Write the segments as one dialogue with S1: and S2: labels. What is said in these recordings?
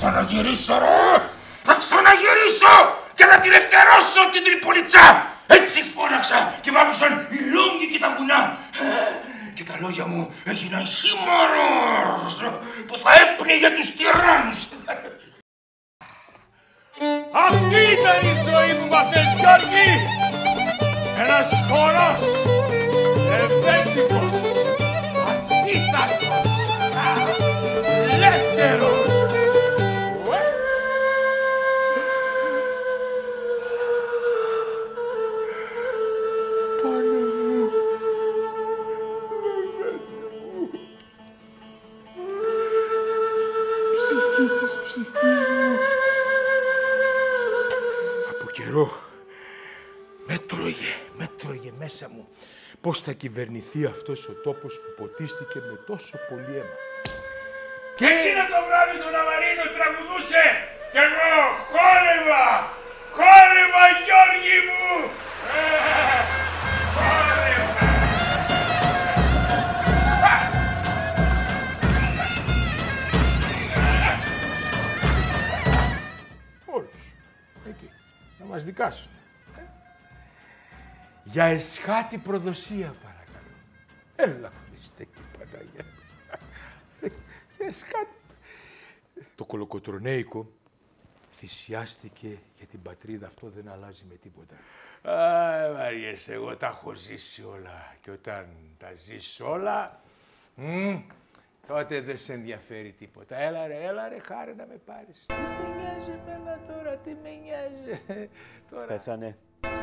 S1: ξαναγυρίσω, ρε! Θα ξαναγυρίσω και θα τη λευτερώσω την Τριπολιτσά! Έτσι φώναξα και μ' άκουσαν οι λόγκοι και τα βουνά. Και τα λόγια μου έγιναν σήμαρος που θα έπνε για τους τυράννους.
S2: Αυτή ήταν η ζωή μου, μαθες, Γιώργη! Ένας χορός, ευέλικτος, αντίθασος, ελεύθερος. Πάνω μου, ψυχή της ψυχής μου. Από καιρό μέτρωγε μέσα μου πώς θα κυβερνηθεί αυτός ο τόπος που ποτίστηκε με τόσο πολύ αίμα. Και εκείνο το βράδυ το Ναβαρίνο τραγουδούσε κι εγώ χόρευα, χόρευα Γιώργη μου! Χόρευα! Όλους, εκεί, να μας δικάσουν. Για εσχάτη προδοσία, παρακαλώ. Έλα, Χριστέ και Παναγία. Εσχάτη. Το κολοκοτρονέικο θυσιάστηκε για την πατρίδα. Αυτό δεν αλλάζει με τίποτα. Βαριέσαι, εγώ τα έχω ζήσει όλα. Και όταν τα ζεις όλα, τότε δεν σε ενδιαφέρει τίποτα. Έλα ρε, χάρη να με πάρεις. Τι με νοιάζει εμένα τώρα, τι με νοιάζει. Τώρα...
S3: Πέθανε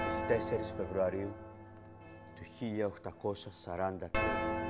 S3: στις 4 Φεβρουαρίου του 1843.